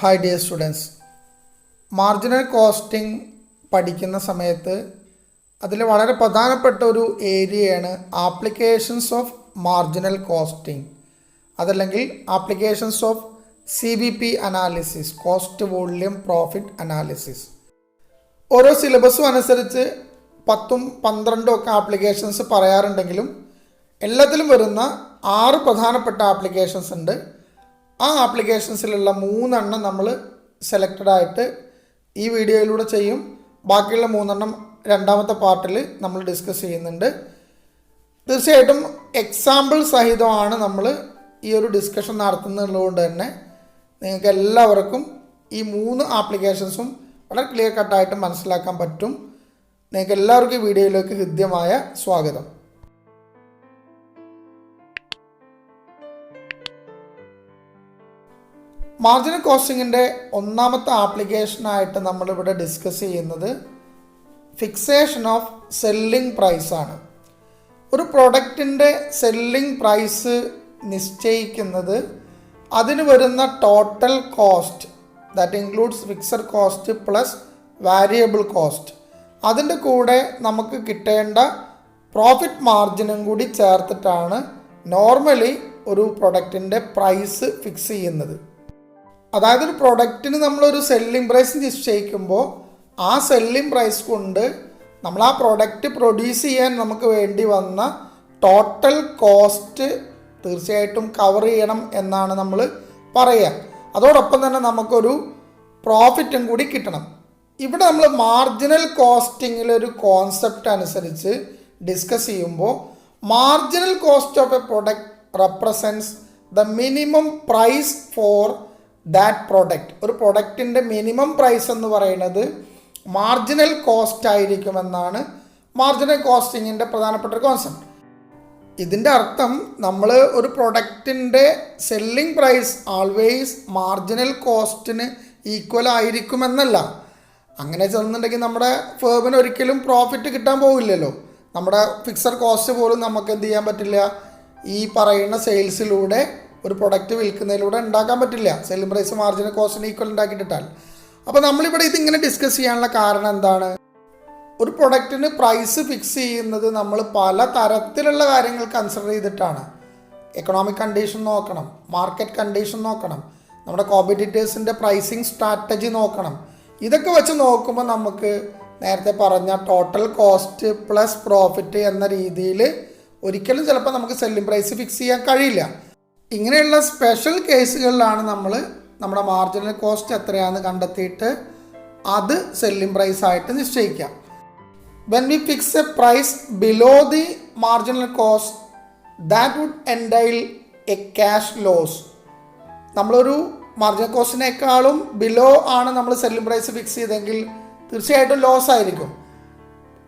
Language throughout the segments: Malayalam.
Hi dear students, marginal costing പഠിക്കുന്ന സമയത്ത് അതിൽ വളരെ പ്രധാനപ്പെട്ട ഒരു ഏരിയയാണ് ആപ്ലിക്കേഷൻസ് ഓഫ് മാർജിനൽ കോസ്റ്റിംഗ്, അതല്ലെങ്കിൽ applications of CVP analysis, cost volume profit analysis. ഓരോ സിലബസും അനുസരിച്ച് 10ഉം 12ഉം ഒക്കെ ആപ്ലിക്കേഷൻസ് പറയാറുണ്ടെങ്കിലും എല്ലാത്തിലും വരുന്ന 6 പ്രധാനപ്പെട്ട ആപ്ലിക്കേഷൻസ് ഉണ്ട്. ആ ആപ്ലിക്കേഷൻസിലുള്ള 3 എണ്ണം നമ്മൾ സെലക്റ്റഡ് ആയിട്ട് ഈ വീഡിയോയിലൂടെ ചെയ്യും. ബാക്കിയുള്ള 3 എണ്ണം രണ്ടാമത്തെ പാർട്ടിൽ നമ്മൾ ഡിസ്കസ് ചെയ്യുന്നുണ്ട്. തീർച്ചയായിട്ടും എക്സാമ്പിൾ സഹിതമാണ് നമ്മൾ ഈ ഒരു ഡിസ്കഷൻ നടത്തുന്നതുകൊണ്ട് തന്നെ നിങ്ങൾക്ക് എല്ലാവർക്കും ഈ 3 ആപ്ലിക്കേഷൻസും വളരെ ക്ലിയർ കട്ടായിട്ട് മനസ്സിലാക്കാൻ പറ്റും. നിങ്ങൾക്ക് എല്ലാവർക്കും ഈ വീഡിയോയിലേക്ക് ഹൃദ്യമായ സ്വാഗതം. മാർജിനൽ കോസ്റ്റിങ്ങിൻ്റെ ഒന്നാമത്തെ ആപ്ലിക്കേഷനായിട്ട് നമ്മളിവിടെ ഡിസ്കസ് ചെയ്യുന്നത് ഫിക്സേഷൻ ഓഫ് സെല്ലിംഗ് പ്രൈസാണ്. ഒരു പ്രൊഡക്റ്റിൻ്റെ സെല്ലിംഗ് പ്രൈസ് നിശ്ചയിക്കുന്നത് അതിന് വരുന്ന total cost, that includes fixed cost plus variable cost, അതിൻ്റെ കൂടെ നമുക്ക് കിട്ടേണ്ട പ്രോഫിറ്റ് മാർജിനും കൂടി ചേർത്തിട്ടാണ് നോർമലി ഒരു പ്രൊഡക്റ്റിൻ്റെ പ്രൈസ് ഫിക്സ് ചെയ്യുന്നത്. അതായത് ഒരു പ്രൊഡക്റ്റിന് നമ്മളൊരു സെല്ലിംഗ് പ്രൈസ് നിശ്ചയിക്കുമ്പോൾ ആ സെല്ലിംഗ് പ്രൈസ് കൊണ്ട് നമ്മൾ ആ പ്രൊഡക്റ്റ് പ്രൊഡ്യൂസ് ചെയ്യാൻ നമുക്ക് വേണ്ടി വന്ന ടോട്ടൽ കോസ്റ്റ് തീർച്ചയായിട്ടും കവർ ചെയ്യണം എന്നാണ് നമ്മൾ പറയുക. അതോടൊപ്പം തന്നെ നമുക്കൊരു പ്രോഫിറ്റും കൂടി കിട്ടണം. ഇവിടെ നമ്മൾ മാർജിനൽ കോസ്റ്റിങ്ങിലൊരു കോൺസെപ്റ്റ് അനുസരിച്ച് ഡിസ്കസ് ചെയ്യുമ്പോൾ marginal cost of a product represents the minimum price for that product. ഒരു പ്രൊഡക്റ്റിൻ്റെ മിനിമം പ്രൈസ് എന്ന് പറയുന്നത് മാർജിനൽ കോസ്റ്റ് ആയിരിക്കുമെന്നാണ് മാർജിനൽ കോസ്റ്റിങ്ങിൻ്റെ പ്രധാനപ്പെട്ട ഒരു കോൺസെപ്റ്റ്. ഇതിൻ്റെ അർത്ഥം നമ്മൾ ഒരു പ്രൊഡക്റ്റിൻ്റെ സെല്ലിംഗ് പ്രൈസ് ആൾവേസ് മാർജിനൽ കോസ്റ്റിന് ഈക്വൽ ആയിരിക്കുമെന്നല്ല. അങ്ങനെ ചെന്നുണ്ടെങ്കിൽ നമ്മുടെ ഫേമിന് ഒരിക്കലും പ്രോഫിറ്റ് കിട്ടാൻ പോകില്ലല്ലോ. നമ്മുടെ ഫിക്സഡ് കോസ്റ്റ് പോലും നമുക്ക് എന്ത് ചെയ്യാൻ പറ്റില്ല, ഈ പറയുന്ന സെയിൽസിലൂടെ ഒരു പ്രൊഡക്റ്റ് വിൽക്കുന്നതിലൂടെ ഉണ്ടാക്കാൻ പറ്റില്ല. സെല്ലിംഗ് പ്രൈസ് മാർജിനൽ കോസ്റ്റിന് ഈക്വൽ ഉണ്ടാക്കിയിട്ടാൽ. അപ്പോൾ നമ്മളിവിടെ ഇതിങ്ങനെ ഡിസ്കസ് ചെയ്യാനുള്ള കാരണം എന്താണ്? ഒരു പ്രൊഡക്റ്റിന് പ്രൈസ് ഫിക്സ് ചെയ്യുന്നത് നമ്മൾ പല തരത്തിലുള്ള കാര്യങ്ങൾ കൺസിഡർ ചെയ്തിട്ടാണ്. എക്കണോമിക് കണ്ടീഷൻ നോക്കണം, മാർക്കറ്റ് കണ്ടീഷൻ നോക്കണം, നമ്മുടെ കോമ്പറ്റീറ്റേഴ്സിൻ്റെ പ്രൈസിങ് സ്ട്രാറ്റജി നോക്കണം. ഇതൊക്കെ വെച്ച് നോക്കുമ്പോൾ നമുക്ക് നേരത്തെ പറഞ്ഞ ടോട്ടൽ കോസ്റ്റ് പ്ലസ് പ്രോഫിറ്റ് എന്ന രീതിയിൽ ഒരിക്കലും ചിലപ്പോൾ നമുക്ക് സെല്ലിംഗ് പ്രൈസ് ഫിക്സ് ചെയ്യാൻ കഴിയില്ല. ഇങ്ങനെയുള്ള സ്പെഷ്യൽ കേസുകളിലാണ് നമ്മൾ നമ്മുടെ മാർജിനൽ കോസ്റ്റ് എത്രയാണെന്ന് കണ്ടെത്തിയിട്ട് അത് സെല്ലിംഗ് പ്രൈസ് ആയിട്ട് നിശ്ചയിക്കാം. When we fix a price below the marginal cost that would entail a cash loss. നമ്മളൊരു മാർജിനൽ കോസ്റ്റിനേക്കാളും ബിലോ ആണ് നമ്മൾ സെല്ലിംഗ് പ്രൈസ് ഫിക്സ് ചെയ്തെങ്കിൽ തീർച്ചയായിട്ടും ലോസ് ആയിരിക്കും.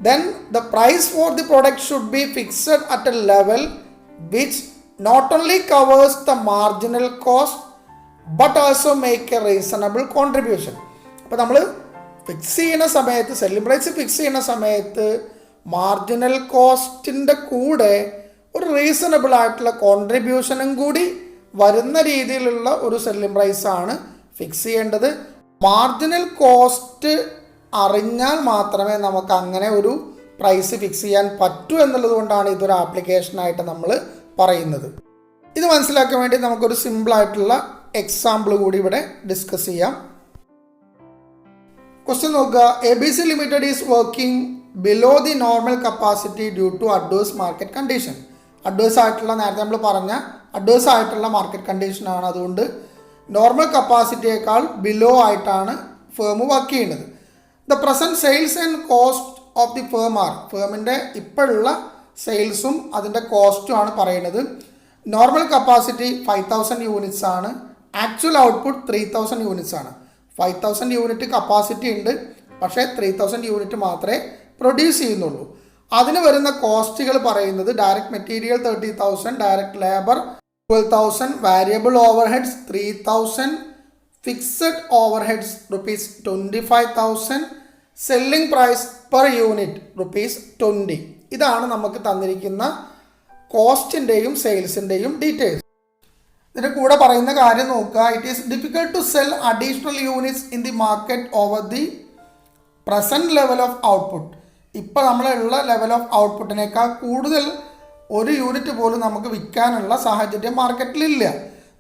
Then the price for the product should be fixed at a level which not only covers the marginal cost but also make a reasonable contribution. അപ്പോൾ നമ്മൾ ഫിക്സ് ചെയ്യുന്ന സമയത്ത്, സെല്ലിംഗ് പ്രൈസ് ഫിക്സ് ചെയ്യുന്ന സമയത്ത് മാർജിനൽ കോസ്റ്റിൻ്റെ കൂടെ ഒരു റീസണബിൾ ആയിട്ടുള്ള കോൺട്രിബ്യൂഷനും കൂടി വരുന്ന രീതിയിലുള്ള ഒരു സെല്ലിംഗ് പ്രൈസാണ് ഫിക്സ് ചെയ്യേണ്ടത്. മാർജിനൽ കോസ്റ്റ് അറിഞ്ഞാൽ മാത്രമേ നമുക്ക് അങ്ങനെ ഒരു പ്രൈസ് ഫിക്സ് ചെയ്യാൻ പറ്റൂ എന്നുള്ളത് കൊണ്ടാണ് ഇതൊരു ആപ്ലിക്കേഷനായിട്ട് നമ്മൾ പറയുന്നത്. ഇത് മനസ്സിലാക്കാൻ വേണ്ടി നമുക്കൊരു സിമ്പിളായിട്ടുള്ള എക്സാമ്പിൾ കൂടി ഇവിടെ ഡിസ്കസ് ചെയ്യാം. ക്വസ്റ്റ്യൻ നോക്കുക. ABC limited is working below the normal capacity due to adverse market condition. Adverse ആയിട്ടുള്ള, നേരത്തെ നമ്മൾ പറഞ്ഞ അഡ്വേഴ്സ് ആയിട്ടുള്ള മാർക്കറ്റ് കണ്ടീഷനാണ്. അതുകൊണ്ട് നോർമൽ കപ്പാസിറ്റിയേക്കാൾ ബിലോ ആയിട്ടാണ് ഫേം വർക്ക് ചെയ്യുന്നത്. The present sales and cost of the firm are. ഫേമിൻ്റെ ഇപ്പോഴുള്ള സെയിൽസും അതിൻ്റെ കോസ്റ്റും ആണ് പറയുന്നത്. നോർമൽ കപ്പാസിറ്റി 5000 യൂണിറ്റ്സ് ആണ്. ആക്ച്വൽ ഔട്ട്പുട്ട് 3000 യൂണിറ്റ്സ് ആണ്. 5000 യൂണിറ്റ് കപ്പാസിറ്റി ഉണ്ട്, പക്ഷേ 3000 യൂണിറ്റ് മാത്രമേ പ്രൊഡ്യൂസ് ചെയ്യുന്നുള്ളൂ. അതിന് വരുന്ന കോസ്റ്റുകൾ പറയുന്നത് direct material 30,000, direct labour 12,000, variable overheads 3,000, fixed overheads ₹25,000, selling price per unit ₹20. ഇതാണ് നമുക്ക് തന്നിരിക്കുന്ന കോസ്റ്റിൻ്റെയും സെയിൽസിൻ്റെയും ഡീറ്റെയിൽസ്. ഇതിന് കൂടെ പറയുന്ന കാര്യം നോക്കുക, it is difficult to sell additional units in the market over the present level of output. ഇപ്പോൾ നമ്മളുള്ള ലെവൽ ഓഫ് ഔട്ട്പുട്ടിനേക്കാൾ കൂടുതൽ ഒരു യൂണിറ്റ് പോലും നമുക്ക് വിൽക്കാനുള്ള സാഹചര്യം മാർക്കറ്റിലില്ല.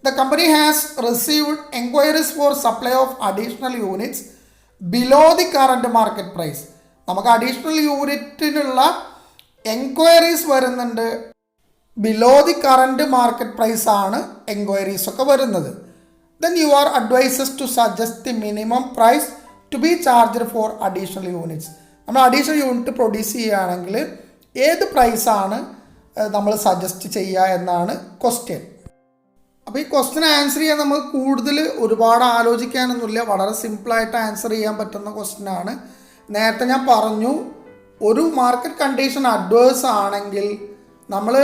The company has received enquiries for supply of additional units below the current market price. നമുക്ക് അഡീഷണൽ യൂണിറ്റിനുള്ള എൻക്വയറീസ് വരുന്നുണ്ട്, below the current market price ആണ് എൻക്വയറീസ് ഒക്കെ വരുന്നത്. Then you are advises to suggest the minimum price to be charged for additional units. നമ്മൾ അഡീഷണൽ യൂണിറ്റ് പ്രൊഡ്യൂസ് ചെയ്യുകയാണെങ്കിൽ ഏത് പ്രൈസാണ് നമ്മൾ സജസ്റ്റ് ചെയ്യുക എന്നാണ് ക്വസ്റ്റ്യൻ. അപ്പോൾ ഈ ക്വസ്റ്റ്യൻ ആൻസർ ചെയ്യാൻ നമ്മൾ കൂടുതൽ ഒരുപാട് ആലോചിക്കാനൊന്നുമില്ല, വളരെ സിമ്പിളായിട്ട് ആൻസർ ചെയ്യാൻ പറ്റുന്ന ക്വസ്റ്റ്യനാണ്. നേരത്തെ ഞാൻ പറഞ്ഞു, ഒരു മാർക്കറ്റ് കണ്ടീഷൻ അഡ്വേഴ്സ് ആണെങ്കിൽ നമ്മൾ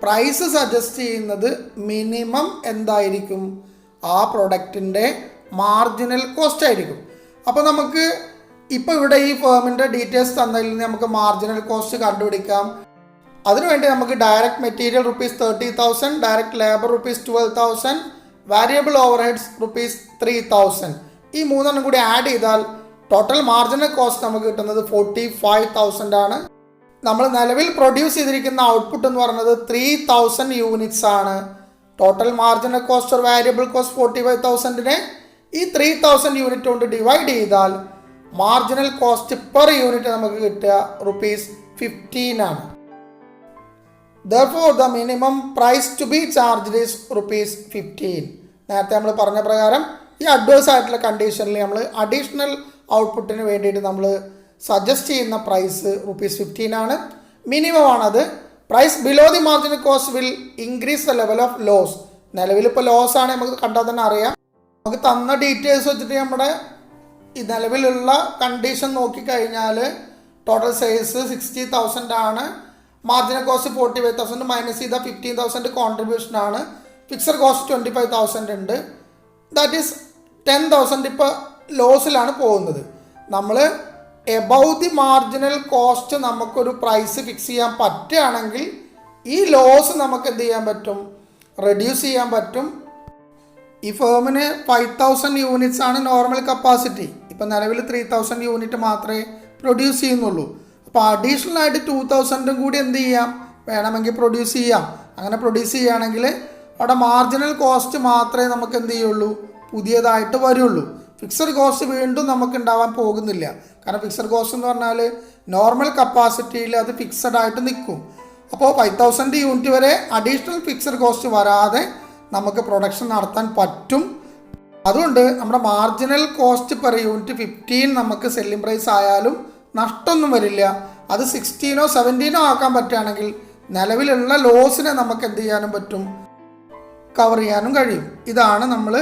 പ്രൈസ് സജസ്റ്റ് ചെയ്യുന്നത് മിനിമം എന്തായിരിക്കും, ആ പ്രൊഡക്റ്റിൻ്റെ മാർജിനൽ കോസ്റ്റ് ആയിരിക്കും. അപ്പോൾ നമുക്ക് ഇപ്പോൾ ഇവിടെ ഈ ഫേമിൻ്റെ ഡീറ്റെയിൽസ് തന്നതിൽ നിന്ന് നമുക്ക് മാർജിനൽ കോസ്റ്റ് കണ്ടുപിടിക്കാം. അതിനുവേണ്ടി നമുക്ക് direct material rupees 30,000, direct labour rupees 12,000, variable overheads rupees 3,000, ഈ മൂന്നെണ്ണം കൂടി ആഡ് ചെയ്താൽ ടോട്ടൽ മാർജിനൽ കോസ്റ്റ് നമുക്ക് കിട്ടുന്നത് 45,000 ആണ്. നമ്മൾ നിലവിൽ പ്രൊഡ്യൂസ് ചെയ്തിരിക്കുന്ന ഔട്ട്പുട്ട് എന്ന് പറയുന്നത് 3,000 യൂണിറ്റ്സ് ആണ്. ടോട്ടൽ മാർജിനൽ കോസ്റ്റ് ഒരു വാരിയബിൾ കോസ്റ്റ് 45,000നെ ഈ 3,000 യൂണിറ്റ് കൊണ്ട് ഡിവൈഡ് ചെയ്താൽ മാർജിനൽ കോസ്റ്റ് പെർ യൂണിറ്റ് നമുക്ക് കിട്ടുക റുപ്പീസ് 15 ആണ്. Therefore, the minimum price to be charged is rupees 15. നേരത്തെ നമ്മൾ പറഞ്ഞ പ്രകാരം ഈ അഡ്വേഴ്സ് ആയിട്ടുള്ള കണ്ടീഷനിൽ നമ്മൾ അഡീഷണൽ ഔട്ട്പുട്ടിന് വേണ്ടിയിട്ട് നമ്മൾ സജസ്റ്റ് ചെയ്യുന്ന പ്രൈസ് റുപ്പീസ് 15 ആണ്. മിനിമം ആണത്. Price below the marginal cost will increase the level of loss. നിലവിൽ ഇപ്പോൾ ലോസ് ആണ്, നമുക്ക് കണ്ടാൽ തന്നെ അറിയാം. നമുക്ക് തന്ന ഡീറ്റെയിൽസ് വെച്ചിട്ട് നമ്മുടെ ഈ നിലവിലുള്ള കണ്ടീഷൻ നോക്കിക്കഴിഞ്ഞാൽ ടോട്ടൽ സെയിൽസ് 60,000 ആണ്, മാർജിനൽ കോസ്റ്റ് 45,000 മൈനസ് ചെയ്ത 15,000 കോൺട്രിബ്യൂഷൻ ആണ്, ഫിക്സഡ് കോസ്റ്റ് 25,000 ഉണ്ട്, ദാറ്റ് ഈസ് 10,000 ഇപ്പോൾ ലോസിലാണ് പോകുന്നത്. നമ്മൾ എബവ് ദി മാർജിനൽ കോസ്റ്റ് നമുക്കൊരു പ്രൈസ് ഫിക്സ് ചെയ്യാൻ പറ്റുകയാണെങ്കിൽ ഈ ലോസ് നമുക്ക് എന്ത് ചെയ്യാൻ പറ്റും, റെഡ്യൂസ് ചെയ്യാൻ പറ്റും. ഈ ഫേമിന് 5,000 യൂണിറ്റ്സ് ആണ് നോർമൽ കപ്പാസിറ്റി. ഇപ്പം നിലവിൽ 3,000 യൂണിറ്റ് മാത്രമേ പ്രൊഡ്യൂസ് ചെയ്യുന്നുള്ളൂ. അപ്പോൾ അഡീഷണൽ ആയിട്ട് 2,000 കൂടി എന്ത് ചെയ്യാം, വേണമെങ്കിൽ പ്രൊഡ്യൂസ് ചെയ്യാം. അങ്ങനെ പ്രൊഡ്യൂസ് ചെയ്യുകയാണെങ്കിൽ അവിടെ മാർജിനൽ കോസ്റ്റ് മാത്രമേ നമുക്ക് എന്ത് ചെയ്യുള്ളൂ, പുതിയതായിട്ട് വരുള്ളൂ. ഫിക്സഡ് കോസ്റ്റ് വീണ്ടും നമുക്ക് ഉണ്ടാവാൻ പോകുന്നില്ല. കാരണം ഫിക്സഡ് കോസ്റ്റ് എന്ന് പറഞ്ഞാൽ നോർമൽ കപ്പാസിറ്റിയിൽ അത് ഫിക്സഡ് ആയിട്ട് നിൽക്കും. അപ്പോൾ 5,000 യൂണിറ്റ് വരെ അഡീഷണൽ ഫിക്സഡ് കോസ്റ്റ് വരാതെ നമുക്ക് പ്രൊഡക്ഷൻ നടത്താൻ പറ്റും. അതുകൊണ്ട് നമ്മുടെ മാർജിനൽ കോസ്റ്റ് പെർ യൂണിറ്റ് 15 നമുക്ക് സെല്ലിംഗ് പ്രൈസ് ആയാലും നഷ്ടമൊന്നും വരില്ല. അത് 16 17 ആക്കാൻ പറ്റുകയാണെങ്കിൽ നിലവിലുള്ള ലോസിനെ നമുക്ക് എന്ത് ചെയ്യാനും പറ്റും, കവർ ചെയ്യാനും കഴിയും. ഇതാണ് നമ്മൾ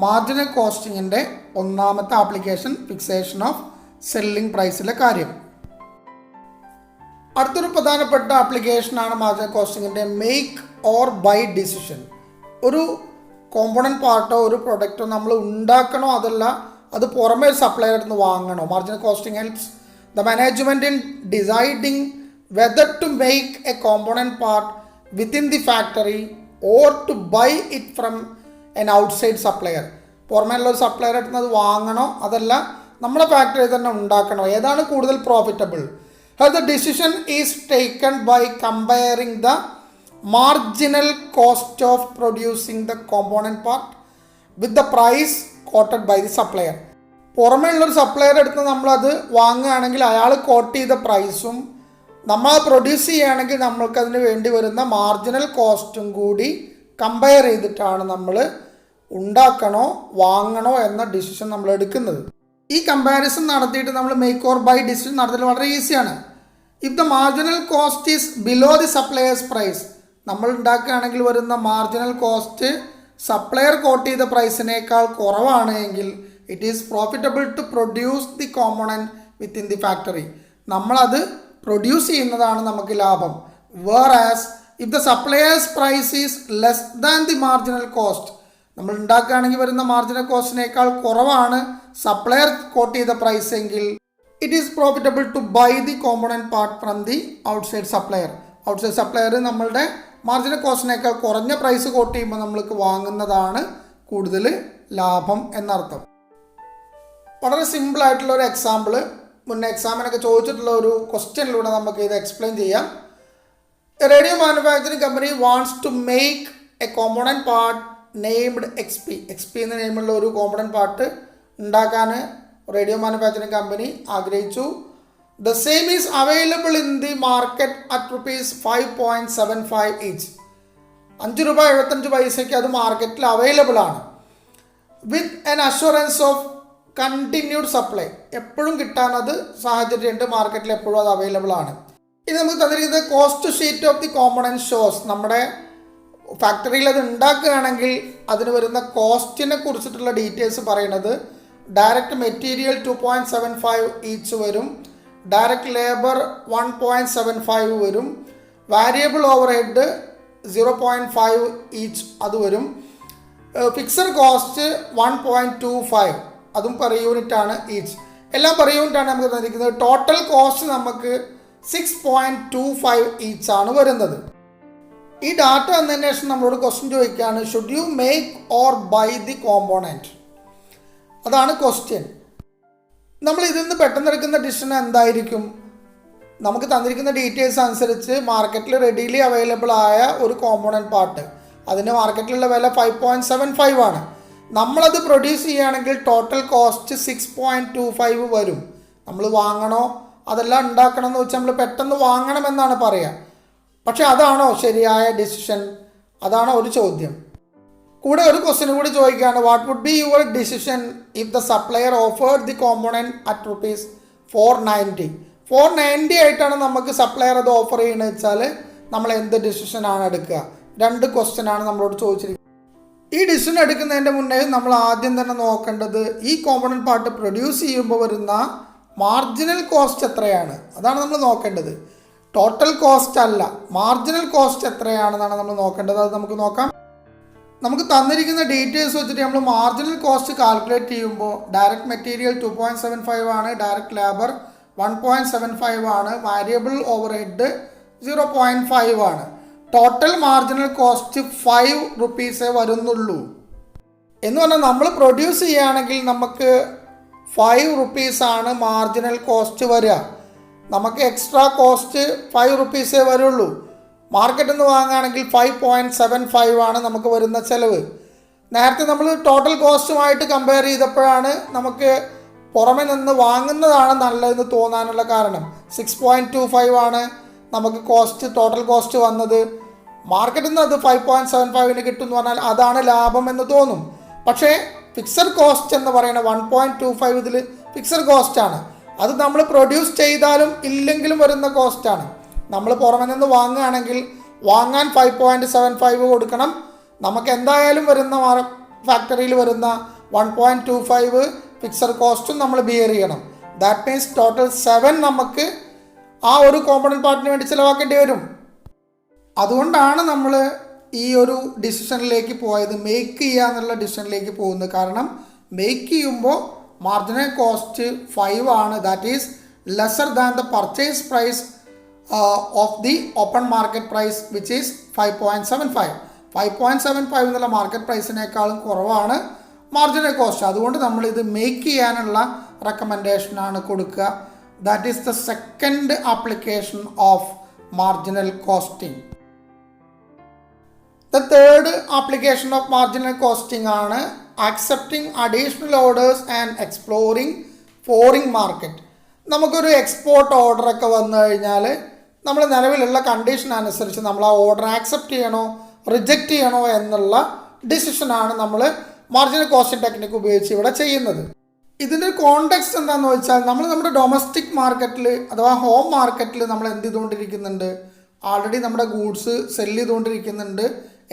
മാർജിനൽ കോസ്റ്റിങ്ങിൻ്റെ ഒന്നാമത്തെ ആപ്ലിക്കേഷൻ, ഫിക്സേഷൻ ഓഫ് സെല്ലിംഗ് പ്രൈസിലെ കാര്യം. അടുത്തൊരു പ്രധാനപ്പെട്ട ആപ്ലിക്കേഷനാണ് മാർജിനൽ കോസ്റ്റിങ്ങിൻ്റെ മേക്ക് ഓർ ബൈ ഡിസിഷൻ. ഒരു കോമ്പോണൻറ്റ് പാർട്ടോ ഒരു പ്രൊഡക്റ്റോ നമ്മൾ ഉണ്ടാക്കണോ അതല്ല അത് പുറമേ ഒരു സപ്ലയറിൽ നിന്ന് വാങ്ങണോ. Marginal costing helps the management in deciding whether to make a component part within the factory or to buy it from an outside supplier. പുറമേയുള്ള ഒരു സപ്ലയർ അടുത്ത് അത് വാങ്ങണോ അതല്ല നമ്മുടെ ഫാക്ടറിയിൽ തന്നെ ഉണ്ടാക്കണോ, ഏതാണ് കൂടുതൽ profitable. The decision is taken by comparing the marginal cost of producing the component part with the price quoted by the supplier. പുറമേ ഉള്ളൊരു സപ്ലയർ എടുത്ത് നമ്മളത് വാങ്ങുകയാണെങ്കിൽ അയാൾ കോട്ട് ചെയ്ത പ്രൈസും നമ്മൾ പ്രൊഡ്യൂസ് ചെയ്യുകയാണെങ്കിൽ നമ്മൾക്കതിന് വേണ്ടി വരുന്ന മാർജിനൽ കോസ്റ്റും കൂടി കമ്പയർ ചെയ്തിട്ടാണ് നമ്മൾ ഉണ്ടാക്കണോ വാങ്ങണോ എന്ന ഡിസിഷൻ നമ്മൾ എടുക്കുന്നത്. ഈ കമ്പാരിസൺ നടത്തിയിട്ട് നമ്മൾ മേക്ക് ഓർ ബൈ ഡിസിഷൻ നടത്തൽ വളരെ ഈസിയാണ്. If the marginal cost is below the supplier's price, നമ്മൾ ഉണ്ടാക്കുകയാണെങ്കിൽ വരുന്ന മാർജിനൽ കോസ്റ്റ് സപ്ലയർ കോട്ട് ചെയ്ത പ്രൈസിനേക്കാൾ കുറവാണ് എങ്കിൽ it is profitable to produce the component within the factory. നമ്മളത് പ്രൊഡ്യൂസ് ചെയ്യുന്നതാണ് നമുക്ക് ലാഭം. Whereas if the supplier's price is less than the marginal cost, നമ്മൾ ഉണ്ടാക്കുകയാണെങ്കിൽ വരുന്ന മാർജിനൽ കോസ്റ്റിനേക്കാൾ കുറവാണ് സപ്ലയർ കോട്ട് ചെയ്ത പ്രൈസ് എങ്കിൽ it is profitable to buy the component part from the outside supplier. Outside supplier നമ്മളുടെ മാർജിനൽ കോസ്റ്റിനേക്കാൾ കുറഞ്ഞ പ്രൈസ് കോട്ട് ചെയ്യുമ്പോൾ നമ്മൾക്ക് വാങ്ങുന്നതാണ് കൂടുതൽ ലാഭം എന്നർത്ഥം. വളരെ സിമ്പിളായിട്ടുള്ള ഒരു എക്സാമ്പിൾ മുന്നേ എക്സാമിനൊക്കെ ചോദിച്ചിട്ടുള്ള ഒരു ക്വസ്റ്റ്യനിലൂടെ നമുക്ക് ഇത് എക്സ്പ്ലെയിൻ ചെയ്യാം. A radio manufacturing company wants to make a component part named X P എന്ന നെയിമുള്ള ഒരു കോമ്പോണൻറ്റ് പാർട്ട് ഉണ്ടാക്കാൻ റേഡിയോ മാനുഫാക്ചറിങ് കമ്പനി ആഗ്രഹിച്ചു. The same is available in the market at ₹5.75 each. ₹5.75 അത് മാർക്കറ്റിൽ അവൈലബിൾ ആണ്. With an assurance of continued supply, എപ്പോഴും കിട്ടാനത് സാഹചര്യമുണ്ട്, മാർക്കറ്റിൽ എപ്പോഴും അത് അവൈലബിൾ ആണ്. ഇനി നമുക്ക് തന്നിരിക്കുന്നത് cost sheet of the component shows. നമ്മുടെ ഫാക്ടറിയിൽ അത് ഉണ്ടാക്കുകയാണെങ്കിൽ അതിന് വരുന്ന കോസ്റ്റിനെ കുറിച്ചിട്ടുള്ള ഡീറ്റെയിൽസ് പറയുന്നത് ഡയറക്റ്റ് മെറ്റീരിയൽ 2.75 ഈച്ച് വരും, ഡയറക്റ്റ് ലേബർ 1.75 വരും, വാരിയബിൾ ഓവർ ഹെഡ് 0.5 ഈച്ച് അത് വരും, ഫിക്സഡ് കോസ്റ്റ് 1.25 അതും പെർ യൂണിറ്റ് ആണ് ഈച്ച്. എല്ലാം പെർ യൂണിറ്റ് ആണ് നമുക്ക് തന്നിരിക്കുന്നത്. ടോട്ടൽ കോസ്റ്റ് നമുക്ക് 6.25 ഈച്ച് ആണ് വരുന്നത്. ഈ ഡാറ്റ വന്നതിന് ശേഷം നമ്മളോട് ക്വസ്റ്റ്യൻ ചോദിക്കുകയാണ്, should you make or buy the component? അതാണ് ക്വസ്റ്റ്യൻ. നമ്മൾ ഇതിൽ നിന്ന് പെട്ടെന്ന് എടുക്കുന്ന ഡിസിഷൻ എന്തായിരിക്കും? നമുക്ക് തന്നിരിക്കുന്ന ഡീറ്റെയിൽസ് അനുസരിച്ച് മാർക്കറ്റിൽ റെഡിലി അവൈലബിൾ ആയ ഒരു കോമ്പോണൻറ്റ് പാർട്ട്, അതിൻ്റെ മാർക്കറ്റിലുള്ള വില 5.75 ആണ്. നമ്മളത് പ്രൊഡ്യൂസ് ചെയ്യുകയാണെങ്കിൽ ടോട്ടൽ കോസ്റ്റ് 6.25 വരും. നമ്മൾ വാങ്ങണോ അതെല്ലാം ഉണ്ടാക്കണം എന്ന് വെച്ചാൽ നമ്മൾ പെട്ടെന്ന് വാങ്ങണമെന്നാണ് പറയുക. പക്ഷെ അതാണോ ശരിയായ ഡിസിഷൻ? അതാണോ ഒരു ചോദ്യം. കൂടെ ഒരു ക്വസ്റ്റ്യൻ കൂടി ചോദിക്കുകയാണ്, what would be your decision if the supplier offered the component at ₹490? 490 ആയിട്ടാണ് നമുക്ക് സപ്ലയർ അത് ഓഫർ ചെയ്യുന്നത് വെച്ചാൽ നമ്മൾ എന്ത് ഡിസിഷനാണ് എടുക്കുക? 2 ക്വസ്റ്റ്യനാണ് നമ്മളോട് ചോദിച്ചിരിക്കുന്നത്. ഈ ഡിസിഷൻ എടുക്കുന്നതിൻ്റെ മുന്നേ നമ്മൾ ആദ്യം തന്നെ നോക്കേണ്ടത് ഈ കോമ്പോണൻറ്റ് പാർട്ട് പ്രൊഡ്യൂസ് ചെയ്യുമ്പോൾ വരുന്ന മാർജിനൽ കോസ്റ്റ് എത്രയാണ്, അതാണ് നമ്മൾ നോക്കേണ്ടത്. ടോട്ടൽ കോസ്റ്റ് അല്ല, മാർജിനൽ കോസ്റ്റ് എത്രയാണെന്നാണ് നമ്മൾ നോക്കേണ്ടത്. അത് നമുക്ക് നോക്കാം. നമുക്ക് തന്നിരിക്കുന്ന ഡീറ്റെയിൽസ് വെച്ചിട്ട് നമ്മൾ മാർജിനൽ കോസ്റ്റ് കാൽക്കുലേറ്റ് ചെയ്യുമ്പോൾ ഡയറക്റ്റ് മെറ്റീരിയൽ 2.75 ആണ്, ഡയറക്റ്റ് ലേബർ 1.75 ആണ്, വാരിയബിൾ ഓവർ ഹെഡ് 0.5 ആണ്. ടോട്ടൽ മാർജിനൽ കോസ്റ്റ് ₹5 വരുന്നുള്ളൂ. എന്ന് പറഞ്ഞാൽ നമ്മൾ പ്രൊഡ്യൂസ് ചെയ്യുകയാണെങ്കിൽ നമുക്ക് ₹5 ആണ് മാർജിനൽ കോസ്റ്റ് വരിക. നമുക്ക് എക്സ്ട്രാ കോസ്റ്റ് ₹5 വരുള്ളൂ. മാർക്കറ്റിൽ നിന്ന് വാങ്ങുകയാണെങ്കിൽ 5.75 ആണ് നമുക്ക് വരുന്ന ചിലവ്. നേരത്തെ നമ്മൾ ടോട്ടൽ കോസ്റ്റുമായിട്ട് കമ്പയർ ചെയ്തപ്പോഴാണ് നമുക്ക് പുറമെ നിന്ന് വാങ്ങുന്നതാണ് നല്ലതെന്ന് തോന്നാനുള്ള കാരണം. 6.25 ആണ് നമുക്ക് ടോട്ടൽ കോസ്റ്റ് വന്നത്. മാർക്കറ്റിൽ നിന്ന് അത് 5.75 കിട്ടുമെന്ന് പറഞ്ഞാൽ അതാണ് ലാഭം എന്ന് തോന്നും. പക്ഷേ ഫിക്സഡ് കോസ്റ്റ് എന്ന് പറയുന്ന 1.25 ഇതിൽ ഫിക്സഡ് കോസ്റ്റാണ്. അത് നമ്മൾ പ്രൊഡ്യൂസ് ചെയ്താലും ഇല്ലെങ്കിലും വരുന്ന കോസ്റ്റാണ്. നമ്മൾ പുറമെ നിന്ന് വാങ്ങുകയാണെങ്കിൽ വാങ്ങാൻ 5.75 കൊടുക്കണം. നമുക്ക് എന്തായാലും വരുന്ന ഫാക്ടറിയിൽ വരുന്ന 1.25 ഫിക്സഡ് കോസ്റ്റും നമ്മൾ ബിയർ ചെയ്യണം. ദാറ്റ് മീൻസ് ടോട്ടൽ 7 നമുക്ക് ആ ഒരു കോമ്പണൻറ്റ് പാർട്ടിന് വേണ്ടി ചിലവാക്കേണ്ടി വരും. അതുകൊണ്ടാണ് നമ്മൾ ഈ ഒരു ഡിസിഷനിലേക്ക് പോയത്, മേക്ക് ചെയ്യുക എന്നുള്ള ഡിസിഷനിലേക്ക് പോകുന്നത്. കാരണം മേക്ക് ചെയ്യുമ്പോൾ മാർജിനൽ കോസ്റ്റ് 5 ആണ്. That is lesser than the purchase price of the open market price which is 5.75. 5.75 എന്നുള്ള മാർക്കറ്റ് പ്രൈസിനേക്കാളും കുറവാണ് മാർജിനൽ കോസ്റ്റ്. അതുകൊണ്ട് നമ്മളിത് മേക്ക് ചെയ്യാനുള്ള റെക്കമെൻഡേഷനാണ് കൊടുക്കുക. That is the second application of marginal costing. The third application of marginal costing ആണ് accepting additional orders and exploring foreign market. നമുക്കൊരു എക്സ്പോർട്ട് ഓർഡറൊക്കെ വന്നു കഴിഞ്ഞാൽ നമ്മൾ നിലവിലുള്ള കണ്ടീഷൻ അനുസരിച്ച് നമ്മൾ ആ ഓർഡർ ആക്സെപ്റ്റ് ചെയ്യണോ റിജക്റ്റ് ചെയ്യണോ എന്നുള്ള ഡിസിഷനാണ് നമ്മൾ മാർജിനൽ കോസ്റ്റിംഗ് ടെക്നിക്ക് ഉപയോഗിച്ച് ഇവിടെ ചെയ്യുന്നത്. ഇതിൻ്റെ കോണ്ടെക്സ്റ്റ് എന്താണെന്ന് വെച്ചാൽ നമ്മൾ നമ്മുടെ ഡൊമസ്റ്റിക് മാർക്കറ്റിൽ അഥവാ ഹോം മാർക്കറ്റിൽ നമ്മൾ എന്ത് ചെയ്തുകൊണ്ടിരിക്കുന്നുണ്ട്, ആൾറെഡി നമ്മുടെ ഗൂഡ്സ് സെല്ല് ചെയ്തുകൊണ്ടിരിക്കുന്നുണ്ട്.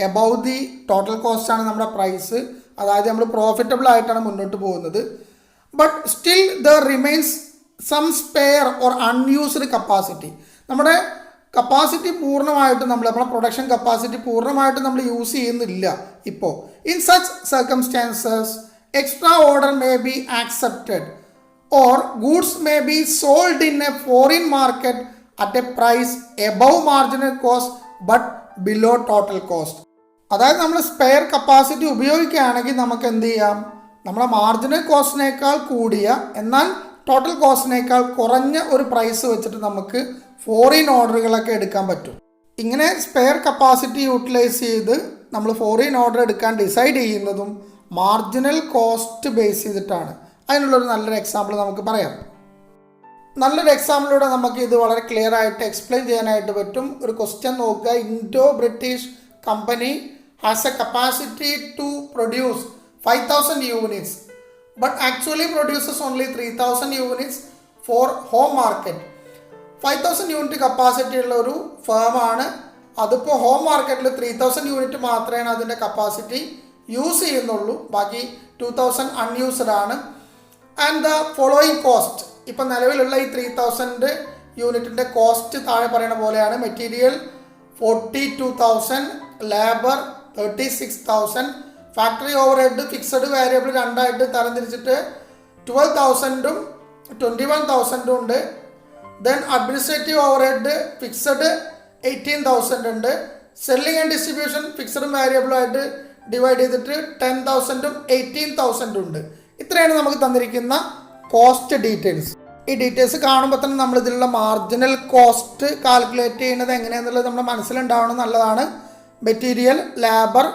എബവ് ദി ടോട്ടൽ കോസ്റ്റാണ് നമ്മുടെ പ്രൈസ്, അതായത് നമ്മൾ പ്രോഫിറ്റബിൾ ആയിട്ടാണ് മുന്നോട്ട് പോകുന്നത്. But still there remains some spare or unused capacity. നമ്മുടെ കപ്പാസിറ്റി പൂർണ്ണമായിട്ടും നമ്മുടെ പ്രൊഡക്ഷൻ കപ്പാസിറ്റി പൂർണ്ണമായിട്ടും നമ്മൾ യൂസ് ചെയ്യുന്നില്ല ഇപ്പോൾ. In such circumstances extra order may be accepted or goods may be sold in a foreign market at a price above marginal cost but below total cost. അതായത് നമ്മൾ സ്പെയർ കപ്പാസിറ്റി ഉപയോഗിക്കുകയാണെങ്കിൽ നമുക്ക് എന്ത് ചെയ്യാം, നമ്മളെ മാർജിനൽ കോസ്റ്റിനേക്കാൾ കൂടിയ എന്നാൽ ടോട്ടൽ കോസ്റ്റിനേക്കാൾ കുറഞ്ഞ ഒരു പ്രൈസ് വെച്ചിട്ട് നമുക്ക് ഫോറിൻ ഓർഡറുകളൊക്കെ എടുക്കാൻ പറ്റും. ഇങ്ങനെ സ്പെയർ കപ്പാസിറ്റി യൂട്ടിലൈസ് ചെയ്ത് നമ്മൾ ഫോറിൻ ഓർഡർ എടുക്കാൻ ഡിസൈഡ് ചെയ്യുന്നതും മാർജിനൽ കോസ്റ്റ് ബേസ് ചെയ്തിട്ടാണ്. അതിനുള്ളൊരു നല്ലൊരു എക്സാമ്പിൾ നമുക്ക് പറയാം. നല്ലൊരു എക്സാമ്പിളിലൂടെ നമുക്ക് ഇത് വളരെ ക്ലിയർ ആയിട്ട് എക്സ്പ്ലെയിൻ ചെയ്യാനായിട്ട് പറ്റും. ഒരു ക്വസ്റ്റ്യൻ നോക്കുക. Indo British company has a capacity to produce 5,000 units but actually produces only 3,000 units for home market. 5,000 unit capacity ഉള്ള ഒരു ഫേമാണ്. അതിപ്പോൾ ഹോം മാർക്കറ്റിൽ 3,000 യൂണിറ്റ് മാത്രമേ അതിൻ്റെ കപ്പാസിറ്റി യൂസ് ചെയ്യുന്നുള്ളൂ, ബാക്കി 2,000 അൺയൂസ്ഡ് ആണ്. ആൻഡ് ദ ഫോളോയിങ് കോസ്റ്റ്, ഇപ്പം നിലവിലുള്ള ഈ 3,000 യൂണിറ്റിൻ്റെ കോസ്റ്റ് താഴെ പറയുന്ന പോലെയാണ്. Material 42,000, labour 36,000, factory over head fixed variable രണ്ടായിട്ട് തരംതിരിച്ചിട്ട് 12,000ഉം 21,000ഉം ഉണ്ട്. Then administrative over head fixed 18,000 ഉണ്ട്. സെല്ലിംഗ് ആൻഡ് ഡിസ്ട്രിബ്യൂഷൻ ഫിക്സഡും വേരിയബിളും ആയിട്ട് ഡിവൈഡ് ചെയ്തിട്ട് 10,000ഉം 18,000ഉം ഉണ്ട്. ഇത്രയാണ് നമുക്ക് തന്നിരിക്കുന്ന കോസ്റ്റ് ഡീറ്റെയിൽസ്. ഈ ഡീറ്റെയിൽസ് കാണുമ്പോൾ തന്നെ നമ്മൾ ഇതിലുള്ള മാർജിനൽ കോസ്റ്റ് കാൽക്കുലേറ്റ് ചെയ്യുന്നത് എങ്ങനെയാണെന്നുള്ളത് നമ്മുടെ മനസ്സിലുണ്ടാവണം, നല്ലതാണ്. മെറ്റീരിയൽ, ലേബർ,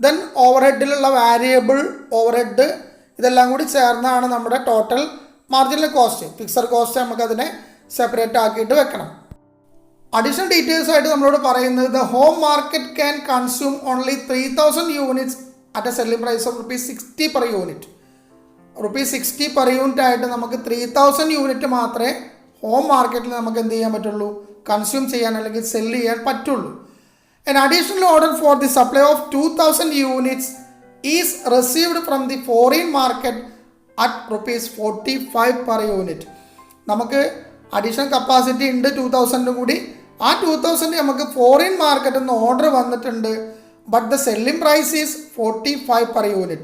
ദെൻ ഓവർ ഹെഡിലുള്ള വാരിയബിൾ ഓവർ ഹെഡ്, ഇതെല്ലാം കൂടി ചേർന്നാണ് നമ്മുടെ total marginal cost. Fixed cost നമുക്കതിനെ സെപ്പറേറ്റ് ആക്കിയിട്ട് വെക്കണം. അഡീഷണൽ ഡീറ്റെയിൽസ് ആയിട്ട് നമ്മളോട് പറയുന്നത് the home market can consume only 3,000 units at a selling price of ₹60 per unit. ₹60 per unit ആയിട്ട് നമുക്ക് 3,000 യൂണിറ്റ് മാത്രമേ ഹോം മാർക്കറ്റിൽ നമുക്ക് എന്ത് ചെയ്യാൻ പറ്റുള്ളൂ, കൺസ്യൂം ചെയ്യാൻ അല്ലെങ്കിൽ സെല്ല് ചെയ്യാൻ പറ്റുള്ളൂ. An additional order for the supply of 2,000 units is received from the foreign market at ₹45 per unit. നമുക്ക് അഡീഷണൽ കപ്പാസിറ്റി ഉണ്ട് 2,000 കൂടി. ആ 2,000 നമുക്ക് ഫോറിൻ മാർക്കറ്റിൽ നിന്ന് ഓർഡർ വന്നിട്ടുണ്ട്. But the selling price is 45 per unit.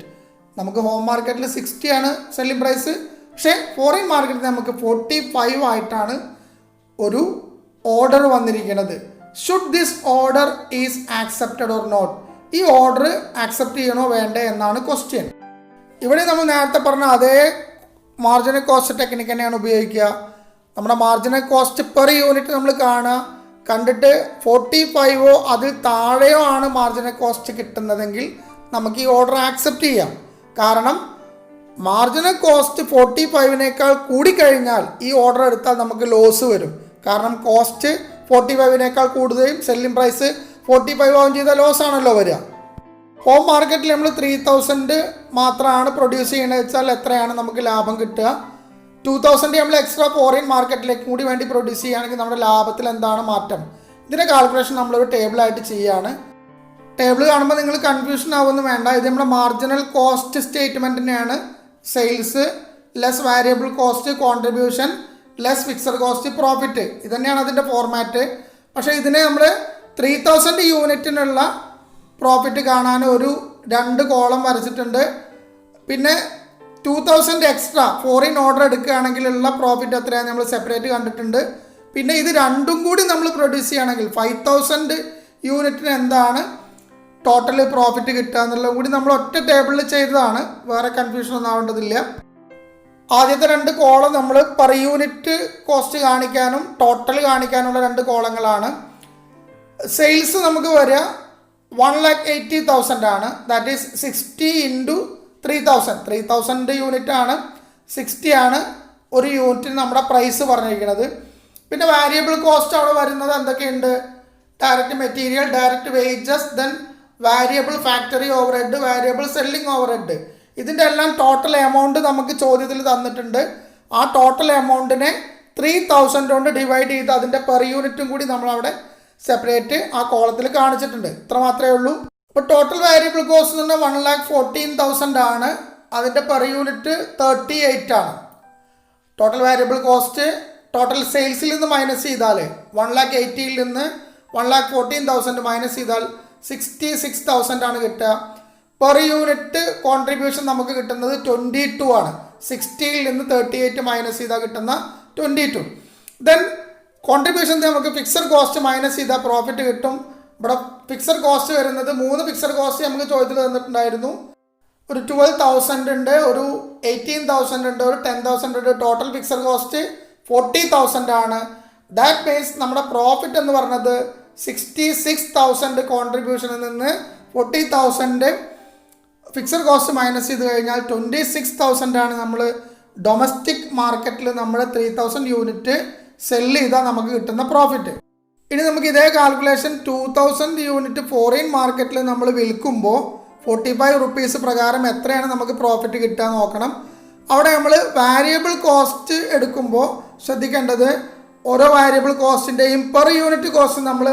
നമുക്ക് ഹോം മാർക്കറ്റിൽ 60 ആണ് സെല്ലിംഗ് പ്രൈസ്, പക്ഷേ ഫോറിൻ മാർക്കറ്റിൽ നമുക്ക് 45 ആയിട്ടാണ് ഒരു ഓർഡർ വന്നിരിക്കുന്നത്. Should this order is accepted or not? ഈ ഓർഡർ ആക്സെപ്റ്റ് ചെയ്യണോ വേണ്ടേ എന്നാണ് ക്വസ്റ്റ്യൻ. ഇവിടെ നമ്മൾ നേരത്തെ പറഞ്ഞ അതേ മാർജിനൽ കോസ്റ്റ് ടെക്നിക്ക് തന്നെയാണ് ഉപയോഗിക്കുക. നമ്മുടെ മാർജിനൽ കോസ്റ്റ് പെർ യൂണിറ്റ് നമ്മൾ കാണുക, കണ്ടിട്ട് 45ഓ അതിൽ താഴെയോ ആണ് മാർജിനൽ കോസ്റ്റ് കിട്ടുന്നതെങ്കിൽ നമുക്ക് ഈ ഓർഡർ ആക്സെപ്റ്റ് ചെയ്യാം. കാരണം മാർജിനൽ കോസ്റ്റ് 45നേക്കാൾ കൂടിക്കഴിഞ്ഞാൽ ഈ ഓർഡർ എടുത്താൽ നമുക്ക് ലോസ് വരും. കാരണം കോസ്റ്റ് 45നേക്കാൾ കൂടുതലും സെല്ലിംഗ് പ്രൈസ് 45 ആവും ചെയ്താൽ ലോസ് ആണല്ലോ വരിക. ഹോം മാർക്കറ്റിൽ നമ്മൾ 3,000 മാത്രമാണ് പ്രൊഡ്യൂസ് ചെയ്യണമെന്ന് വെച്ചാൽ എത്രയാണ് നമുക്ക് ലാഭം കിട്ടുക? 2,000 നമ്മൾ എക്സ്ട്രാ ഫോറിൻ മാർക്കറ്റിലേക്ക് കൂടി വേണ്ടി പ്രൊഡ്യൂസ് ചെയ്യുകയാണെങ്കിൽ നമ്മുടെ ലാഭത്തിൽ എന്താണ് മാറ്റം? ഇതിൻ്റെ കാൽക്കുലേഷൻ നമ്മളൊരു ടേബിളായിട്ട് ചെയ്യുകയാണ്. ടേബിൾ കാണുമ്പോൾ നിങ്ങൾ കൺഫ്യൂഷൻ ആവുമെന്ന് വേണ്ട. ഇത് നമ്മുടെ മാർജിനൽ കോസ്റ്റ് സ്റ്റേറ്റ്മെൻറ്റിനെയാണ്. Sales less variable cost contribution less fixed cost profit, ഇത് തന്നെയാണ് അതിൻ്റെ ഫോർമാറ്റ്. പക്ഷേ ഇതിനെ നമ്മൾ 3,000 യൂണിറ്റിനുള്ള പ്രോഫിറ്റ് കാണാൻ ഒരു 2 കോളം വരച്ചിട്ടുണ്ട്. പിന്നെ 2,000 എക്സ്ട്രാ ഫോറിൻ ഓർഡർ എടുക്കുകയാണെങ്കിലുള്ള പ്രോഫിറ്റ് എത്രയാണ് നമ്മൾ സെപ്പറേറ്റ് കണ്ടിട്ടുണ്ട്. പിന്നെ ഇത് രണ്ടും കൂടി നമ്മൾ പ്രൊഡ്യൂസ് ചെയ്യുകയാണെങ്കിൽ 5,000 യൂണിറ്റിന് എന്താണ് ടോട്ടൽ പ്രോഫിറ്റ് കിട്ടുക എന്നുള്ളത് കൂടി നമ്മൾ ഒറ്റ ടേബിളിൽ ചെയ്തതാണ്. വേറെ കൺഫ്യൂഷൻ ഒന്നും ആവേണ്ടതില്ല. ആദ്യത്തെ 2 കോളം നമ്മൾ പെർ യൂണിറ്റ് കോസ്റ്റ് കാണിക്കാനും ടോട്ടൽ കാണിക്കാനുള്ള 2 കോളങ്ങളാണ്. സെയിൽസ് നമുക്ക് വരിക 1,80,000 ആണ്. That is 60 × 3,000. 3,000 യൂണിറ്റ് ആണ്, 60 ആണ് ഒരു യൂണിറ്റിന് നമ്മുടെ പ്രൈസ് പറഞ്ഞിരിക്കുന്നത്. പിന്നെ വാരിയബിൾ കോസ്റ്റ് അവിടെ വരുന്നത് എന്തൊക്കെയുണ്ട്? Direct material, direct wages, then variable factory over head, variable selling over head. ഇതിൻ്റെ എല്ലാം ടോട്ടൽ എമൗണ്ട് നമുക്ക് ചോദ്യത്തിൽ തന്നിട്ടുണ്ട്. ആ ടോട്ടൽ എമൗണ്ടിനെ 3,000 കൊണ്ട് ഡിവൈഡ് ചെയ്ത് അതിൻ്റെ പെർ യൂണിറ്റും കൂടി നമ്മളവിടെ സെപ്പറേറ്റ് ആ കോളത്തിൽ കാണിച്ചിട്ടുണ്ട്. ഇത്ര മാത്രമേ ഉള്ളൂ. ഇപ്പോൾ ടോട്ടൽ വാരിയബിൾ കോസ്റ്റ് എന്ന് പറഞ്ഞാൽ 1,14,000 ആണ്. അതിൻ്റെ പെർ യൂണിറ്റ് 38 ആണ്. ടോട്ടൽ വാരിയബിൾ കോസ്റ്റ് ടോട്ടൽ സെയിൽസിൽ നിന്ന് മൈനസ് ചെയ്താൽ 1,80,000 നിന്ന് 1,14,000 മൈനസ് ചെയ്താൽ 66,000 ആണ് കിട്ടുക. പെർ യൂണിറ്റ് കോൺട്രിബ്യൂഷൻ നമുക്ക് കിട്ടുന്നത് 22 ആണ്. 60 നിന്ന് 38 മൈനസ് ചെയ്താൽ കിട്ടുന്ന 22. ദെൻ കോൺട്രിബ്യൂഷൻ നമുക്ക് ഫിക്സഡ് കോസ്റ്റ് മൈനസ് ചെയ്താൽ പ്രോഫിറ്റ് കിട്ടും. ഇവിടെ ഫിക്സഡ് കോസ്റ്റ് വരുന്നത് 3 ഫിക്സഡ് കോസ്റ്റ് നമുക്ക് ചോദ്യത്തിൽ തന്നിട്ടുണ്ടായിരുന്നു. ഒരു 12,000 ഉണ്ട്, ഒരു 18,000 ഉണ്ട്, ഒരു 10,000 ഉണ്ട്. ടോട്ടൽ ഫിക്സഡ് കോസ്റ്റ് 40,000 ആണ്. ദാറ്റ് മീൻസ് നമ്മുടെ പ്രോഫിറ്റ് എന്ന് പറഞ്ഞത് 66,000 കോൺട്രിബ്യൂഷനിൽ നിന്ന് 40,000 ഫിക്സഡ് കോസ്റ്റ് മൈനസ് ചെയ്ത് കഴിഞ്ഞാൽ 26,000 ആണ് നമ്മൾ ഡൊമസ്റ്റിക് മാർക്കറ്റിൽ നമ്മൾ 3,000 യൂണിറ്റ് സെല്ല് ചെയ്താൽ നമുക്ക് കിട്ടുന്ന പ്രോഫിറ്റ്. ഇനി നമുക്ക് ഇതേ കാൽക്കുലേഷൻ 2,000 യൂണിറ്റ് ഫോറിൻ മാർക്കറ്റിൽ നമ്മൾ വിൽക്കുമ്പോൾ 45 റുപ്പീസ് പ്രകാരം എത്രയാണ് നമുക്ക് പ്രോഫിറ്റ് കിട്ടുക നോക്കണം. അവിടെ നമ്മൾ വാരിയബിൾ കോസ്റ്റ് എടുക്കുമ്പോൾ ശ്രദ്ധിക്കേണ്ടത് ഓരോ വാരിയബിൾ കോസ്റ്റിൻ്റെയും പെർ യൂണിറ്റ് കോസ്റ്റ് നമ്മൾ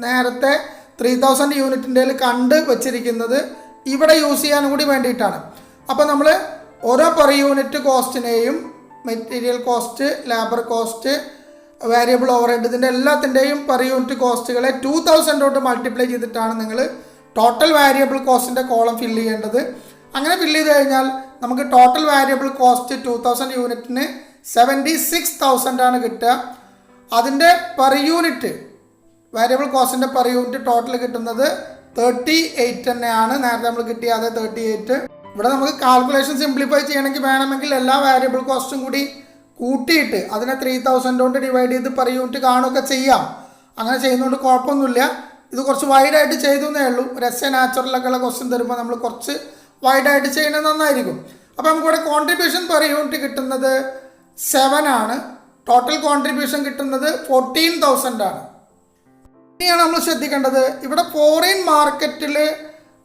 നേരത്തെ 3,000 യൂണിറ്റിൻ്റെ കണ്ട് വെച്ചിരിക്കുന്നത് ഇവിടെ യൂസ് ചെയ്യാനും കൂടി വേണ്ടിയിട്ടാണ്. അപ്പോൾ നമ്മൾ ഓരോ പെർ യൂണിറ്റ് കോസ്റ്റിനെയും material cost, labour cost, variable overhead ഇതിൻ്റെ എല്ലാത്തിൻ്റെയും പെർ യൂണിറ്റ് കോസ്റ്റുകളെ 2,000 കൊണ്ട് മൾട്ടിപ്ലൈ ചെയ്തിട്ടാണ് നിങ്ങൾ ടോട്ടൽ വാരിയബിൾ കോസ്റ്റിൻ്റെ കോളം ഫില്ല് ചെയ്യേണ്ടത്. അങ്ങനെ ഫില്ല് ചെയ്ത് കഴിഞ്ഞാൽ നമുക്ക് ടോട്ടൽ വാരിയബിൾ കോസ്റ്റ് 2,000 യൂണിറ്റിന് 76,000 ആണ് കിട്ടുക. അതിൻ്റെ പെർ യൂണിറ്റ് വാരിയബിൾ കോസ്റ്റിൻ്റെ പെർ യൂണിറ്റ് ടോട്ടൽ കിട്ടുന്നത് 38 തന്നെയാണ്. നേരത്തെ നമ്മൾ കിട്ടിയ അതേ 38. ഇവിടെ നമുക്ക് കാൽക്കുലേഷൻ സിംപ്ലിഫൈ ചെയ്യണമെങ്കിൽ വേണമെങ്കിൽ എല്ലാ വാരിയബിൾ കോസ്റ്റും കൂടി കൂട്ടിയിട്ട് അതിനെ 3,000 കൊണ്ട് ഡിവൈഡ് ചെയ്ത് പെർ യൂണിറ്റ് കാണുകയൊക്കെ ചെയ്യാം. അങ്ങനെ ചെയ്യുന്നതുകൊണ്ട് കുഴപ്പമൊന്നുമില്ല. ഇത് കുറച്ച് വൈഡായിട്ട് ചെയ്തു എന്നേ ഉള്ളൂ. രസ നാച്ചുറലൊക്കെയുള്ള ക്വസ്റ്റ്യൻ തരുമ്പോൾ നമ്മൾ കുറച്ച് വൈഡായിട്ട് ചെയ്യുന്നത് നന്നായിരിക്കും. അപ്പോൾ നമുക്കിവിടെ കോൺട്രിബ്യൂഷൻ പെർ യൂണിറ്റ് കിട്ടുന്നത് 7 ആണ്. ടോട്ടൽ കോൺട്രിബ്യൂഷൻ കിട്ടുന്നത് 14,000 ആണ്. ഇനിയാണ് നമ്മൾ ശ്രദ്ധിക്കേണ്ടത്, ഇവിടെ ഫോറിൻ മാർക്കറ്റിൽ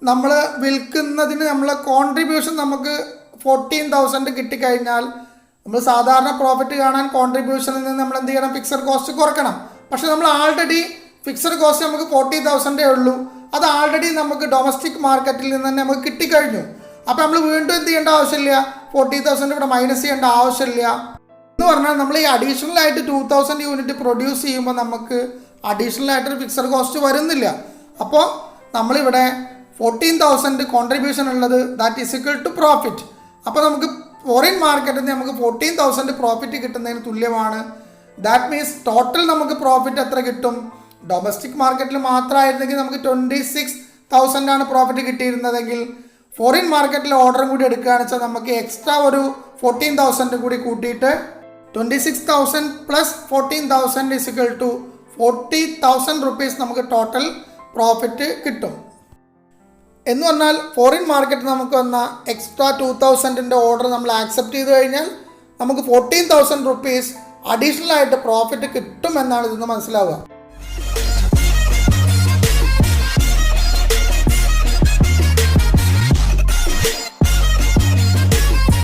നമ്മൾ വിൽക്കുന്നതിന് നമ്മൾ കോൺട്രിബ്യൂഷൻ നമുക്ക് 14,000 കിട്ടിക്കഴിഞ്ഞാൽ നമ്മൾ സാധാരണ പ്രോഫിറ്റ് കാണാൻ കോൺട്രിബ്യൂഷനിൽ നിന്ന് നമ്മൾ എന്ത് ചെയ്യണം, ഫിക്സഡ് കോസ്റ്റ് കുറയ്ക്കണം. പക്ഷെ നമ്മൾ ആൾറെഡി ഫിക്സഡ് കോസ്റ്റ് നമുക്ക് 40,000 ഉള്ളൂ. അത് ആൾറെഡി നമുക്ക് ഡൊമസ്റ്റിക് മാർക്കറ്റിൽ നിന്ന് തന്നെ നമുക്ക് കിട്ടിക്കഴിഞ്ഞു. അപ്പോൾ നമ്മൾ വീണ്ടും എന്ത് ചെയ്യേണ്ട ആവശ്യമില്ല, 40,000 ഇവിടെ മൈനസ് ചെയ്യേണ്ട ആവശ്യമില്ല. എന്ന് പറഞ്ഞാൽ നമ്മൾ ഈ അഡീഷണൽ ആയിട്ട് 2,000 യൂണിറ്റ് പ്രൊഡ്യൂസ് ചെയ്യുമ്പോൾ നമുക്ക് അഡീഷണൽ ആയിട്ടൊരു ഫിക്സഡ് കോസ്റ്റ് വരുന്നില്ല. അപ്പോൾ നമ്മളിവിടെ 14,000 കോൺട്രിബ്യൂഷൻ ഉള്ളത് that is equal to profit. അപ്പോൾ നമുക്ക് ഫോറിൻ മാർക്കറ്റിൽ നിന്ന് നമുക്ക് 14,000 പ്രോഫിറ്റ് കിട്ടുന്നതിന് തുല്യമാണ്. ദാറ്റ് മീൻസ് ടോട്ടൽ നമുക്ക് പ്രോഫിറ്റ് എത്ര കിട്ടും, ഡൊമസ്റ്റിക് മാർക്കറ്റിൽ മാത്രമായിരുന്നെങ്കിൽ നമുക്ക് 26,000 ആണ് പ്രോഫിറ്റ് കിട്ടിയിരുന്നതെങ്കിൽ ഫോറിൻ മാർക്കറ്റിൽ ഓർഡറും കൂടി എടുക്കുകയാണെന്ന് വെച്ചാൽ നമുക്ക് എക്സ്ട്രാ ഒരു 14,000 കൂടി കൂട്ടിയിട്ട് 26,000 plus 14,000 is equal to 40,000 rupees നമുക്ക് ടോട്ടൽ പ്രോഫിറ്റ് കിട്ടും. എന്ന് പറഞ്ഞാൽ ഫോറിൻ മാർക്കറ്റ് നമുക്ക് വന്ന എക്സ്ട്രാ 2,000 ഓർഡർ നമ്മൾ ആക്സെപ്റ്റ് ചെയ്ത് കഴിഞ്ഞാൽ നമുക്ക് 14,000 റുപ്പീസ് അഡീഷണൽ ആയിട്ട് പ്രോഫിറ്റ് കിട്ടുമെന്നാണ് ഇതിന് മനസ്സിലാവുക.